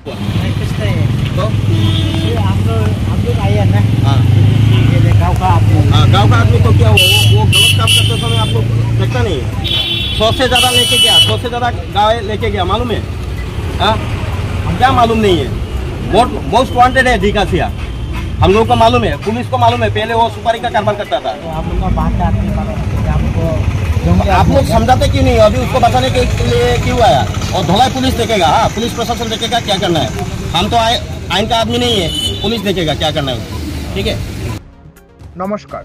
कुछ नहीं है। तो ये आप लोग आए हैं ना? हाँ ठीक है, गाँव का आदमी। हाँ, गाँव का आदमी तो क्या हुआ, वो गलत काम करते समय आपको देखता नहीं है। 100 से ज़्यादा लेके गया, 100 से ज़्यादा गाय लेके गया, मालूम है? हाँ, क्या मालूम नहीं है? मोस्ट वांटेड है डीकासिया, हम लोगों को मालूम है, पुलिस को मालूम है। पहले वो सुपारी का कारोबार करता था। तो आप लोग का बात आदमी मालूम है, आपको आप लोग समझाते क्यों नहीं? अभी उसको बचाने के लिए क्यों आया? और धोलाई पुलिस देखेगा। हाँ, पुलिस प्रशासन देखेगा क्या करना है। हम तो आइन का आदमी नहीं है, पुलिस देखेगा क्या करना है। ठीक है। নমস্কার,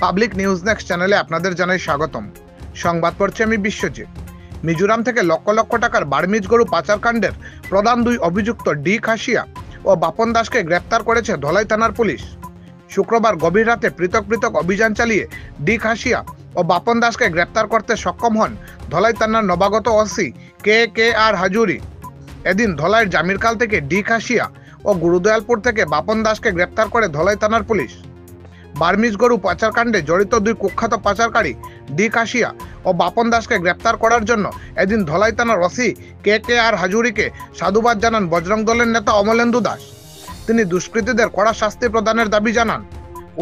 পাবলিক নিউজ নেক্সট চ্যানেলে আপনাদের জানাই স্বাগতম। সংবাদ পড়ছি আমি বিশ্বজিৎ। মিজোরাম থেকে লক্ষ লক্ষ টাকার বার্মিজ গরু পাচারকাণ্ডের প্রধান দুই অভিযুক্ত ডি খাসিয়া ও বাপন দাসকে গ্রেপ্তার করেছে ধলাই থানার পুলিশ। শুক্রবার গভীর রাতে পৃথক পৃথক অভিযান চালিয়ে ডি খাসিয়া ও বাপন দাসকে গ্রেপ্তার করতে সক্ষম হন ধলাই থানার নবাগত ওসি কে আর হাজুরি। এদিন ধলাইয়ের জামিরকাল থেকে ডি খাসিয়া ও গুরুদয়ালপুর থেকে বাপন দাসকে গ্রেপ্তার করে ধলাই থানার পুলিশ। বার্মিজ গরু পাচারকাণ্ডে জড়িত দুই কুখ্যাত পাচারকারী ডি কাশিয়া ও বাপন দাসকে গ্রেপ্তার করার জন্য এদিন ধলাই থানার ওসি কে আর হাজুরিকে সাধুবাদ জানান বজরং দলের নেতা অমলেন্দু দাস। তিনি দুষ্কৃতীদের কড়া শাস্তি প্রদানের দাবি জানান।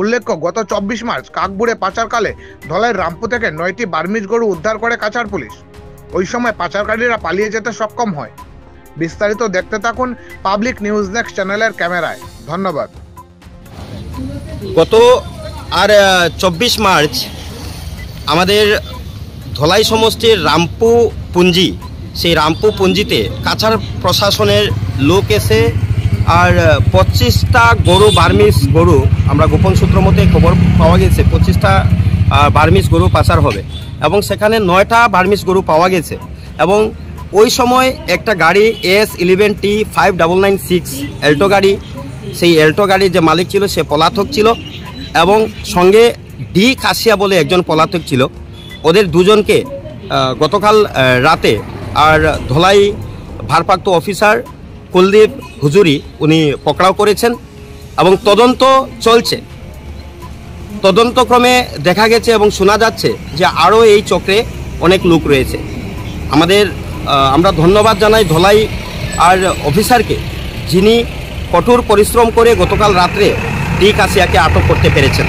উল্লেখ্য, গত 24 মার্চ কাকবুড়ে পাচারকালে ধলাইয়ের রামপুর থেকে 9টি বার্মিজ গরু উদ্ধার করে কাছাড় পুলিশ। ওই সময় পাচারকারীরা পালিয়ে যেতে সক্ষম হয়। বিস্তারিত দেখতে থাকুন পাবলিক নিউজ নেক্সট চ্যানেলের ক্যামেরায়। ধন্যবাদ। গত আর 24 মার্চ আমাদের ধলাই সমষ্টির রামপু পুঞ্জি, সেই রামপু পুঞ্জিতে কাছাড় প্রশাসনের লোক এসে আর 25টা গরু বার্মিজ গরু, আমরা গোপন সূত্র মতে খবর পাওয়া গেছে 25টা বার্মিজ গরু পাচার হবে এবং সেখানে 9টা বার্মিজ গরু পাওয়া গেছে। এবং ওই সময় একটা গাড়ি AS11T5996 এল্টো গাড়ি, সেই এল্টো গাড়ির যে মালিক ছিল সে পলাতক ছিল এবং সঙ্গে ডি কাশিয়া বলে একজন পলাতক ছিল। ওদের দুজনকে গতকাল রাতে আর ধলাই ভারপ্রাপ্ত অফিসার কুলদীপ হুজুরি উনি পকড়াও করেছেন এবং তদন্ত চলছে। তদন্তক্রমে দেখা গেছে এবং শোনা যাচ্ছে যে আরও এই চক্রে অনেক লোক রয়েছে। আমরা ধন্যবাদ জানাই ধলাই আর অফিসারকে, যিনি কঠোর পরিশ্রম করে গতকাল রাত্রে ডি কাশিয়াকে আটক করতে পেরেছেন।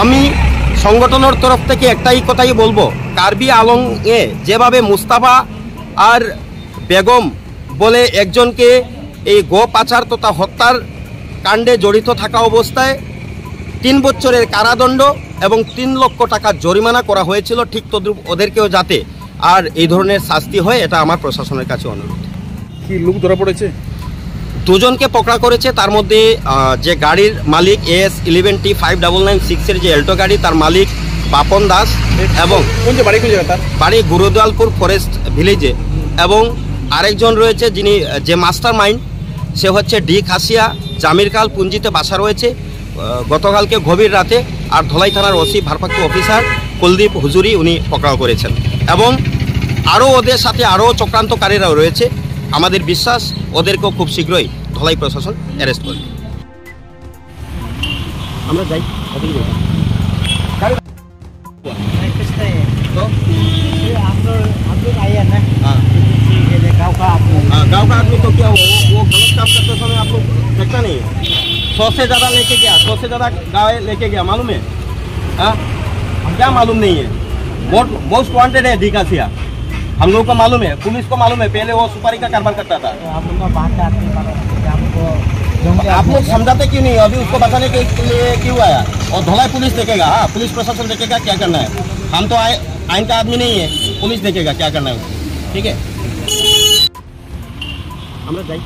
আমি সংগঠনের তরফ থেকে একটাই কথাই বলবো, কার্বি আলংয়ে যেভাবে মুস্তাফা আর বেগম বলে একজনকে এই গো পাচার তথা হত্যার কাণ্ডে জড়িত থাকা অবস্থায় 3 বছরের কারাদণ্ড এবং 3 লক্ষ টাকা জরিমানা করা হয়েছিল, ঠিক তদ্রুপ ওদেরকেও যাতে আর এই ধরনের শাস্তি হয়, এটা আমার প্রশাসনের কাছে অনুরোধ। কি লোক ধরা পড়েছে? দুজনকে পকড়া করেছে, তার মধ্যে যে গাড়ির মালিক AS11T5996 এর যে এল্টো গাড়ি, তার মালিক বাপন দাস এবং বাড়ি গুরুদয়ালপুর ফরেস্ট ভিলেজে, এবং আরেকজন রয়েছে যিনি যে মাস্টার মাইন্ড, সে হচ্ছে ডি খাসিয়া, জামিরকাল পুঞ্জিতে বাসা রয়েছে। গতকালকে গভীর রাতে আর ধলাই থানার ওসি ভারপ্রাপ্ত অফিসার কুলদীপ হুজুরি উনি পকড়াও করেছেন এবং আরও ওদের সাথে আরও চক্রান্তকারীরাও রয়েছে। আমাদের বিশ্বাস ওদেরকেও খুব শীঘ্রই ধলাই প্রশাসন অ্যারেস্ট করবে। আমরা যাই। कुछ नहीं है। तो ये आप लोग आए हैं ना? हाँ ठीक है, गाँव का आदमी। हाँ, गाँव का आदमी तो क्या हुआ, वो गलत काम करते समय आपको देखता नहीं है। 100 से ज़्यादा लेके गया, 100 से ज़्यादा गाय लेके गया, मालूम है? हाँ, क्या मालूम नहीं है? मोस्ट वांटेड है डीकासिया, हम लोगों को मालूम है, पुलिस को मालूम है। पहले वो सुपारी का कारोबार करता था। तो आप लोग का बात आदमी मालूम है, आप लोग समझाते क्यों नहीं? अभी उसको बचाने के लिए क्यों आया? और धोलाई पुलिस देखेगा। हाँ, पुलिस प्रशासन देखेगा क्या करना है। हम तो आइन का आदमी नहीं है, पुलिस देखेगा क्या करना है। ठीक है। আমরা যাই।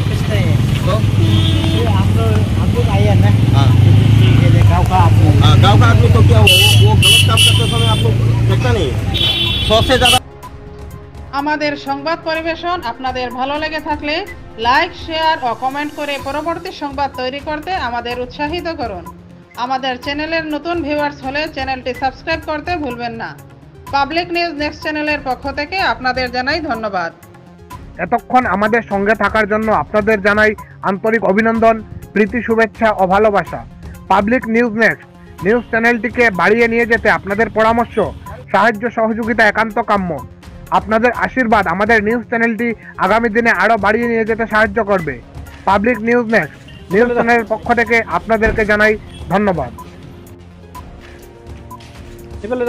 कुछ नहीं है। तो ये आप लोग आए हैं ना? हाँ ठीक है, गाँव का आदमी। हाँ, गाँव का आदमी तो क्या हुआ, वो गलत काम करते समय आपको देखता नहीं है। 100 से ज़्यादा। আমাদের সংবাদ পরিবেশন আপনাদের ভালো লেগে থাকলে লাইক, শেয়ার ও কমেন্ট করে পরবর্তী সংবাদ তৈরি করতে আমাদের উৎসাহিত করুন। আমাদের চ্যানেলের নতুন ভিউয়ার্স হলে চ্যানেলটি সাবস্ক্রাইব করতে ভুলবেন না। পাবলিক নিউজ নেক্সট চ্যানেলের পক্ষ থেকে আপনাদের জানাই ধন্যবাদ। এতক্ষণ আমাদের সঙ্গে থাকার জন্য আপনাদের জানাই আন্তরিক অভিনন্দন, প্রীতি, শুভেচ্ছা ও ভালোবাসা। পাবলিক নিউজ নেক্সট নিউজ চ্যানেলটিকে বাড়িয়ে নিয়ে যেতে আপনাদের পরামর্শ, সাহায্য, সহযোগিতা একান্ত কাম্য। আপনাদের আশীর্বাদ আমাদের নিউজ চ্যানেলটি আগামী দিনে আরও বাড়িয়ে নিয়ে যেতে সাহায্য করবে। পাবলিক নিউজ নেক্সট নিউজ চ্যানেলের পক্ষ থেকে আপনাদেরকে জানাই ধন্যবাদ। এবারে